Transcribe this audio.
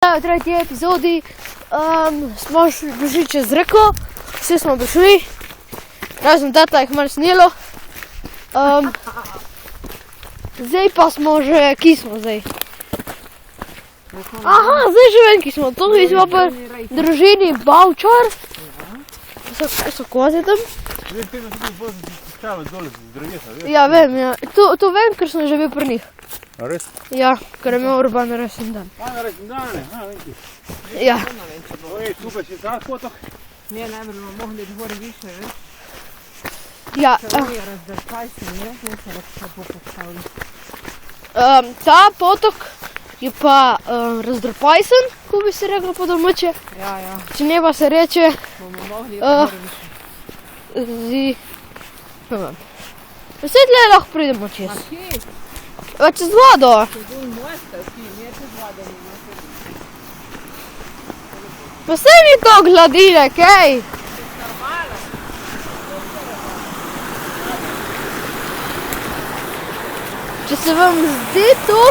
V tretji epizodi smo prišli čez reko, vsi smo prišli, razen tata jih malo snelo. Zdaj pa smo že, ki smo zdaj? Aha, zdaj že vem, ki smo, to smo pa družini Bavčar. So koze tam? Ja, vem, ja. To vem, ker sem že bil pri njih. A res? Ja, ker je imel Urban rojsten dan. Rojsten dan, vidi. Ja. Tukaj si ta fotok. Ne, najbolj bomo mogli dvori više, veš? Ja. Teorija razdrpaj se, ne? Ne se lepo postavili. Ta potok je pa razdrpajsen, ko bi se reklo po domače. Ja, ja. Če ne pa se reče Bomo mogli dvori više. ne vem. Vse tle lahko pridemo čez. Ma kje? Čez vodo. Če dol mojsta, ki ne čez vodo nima. Pa saj ni to gladine, kaj? Če se vam zdi to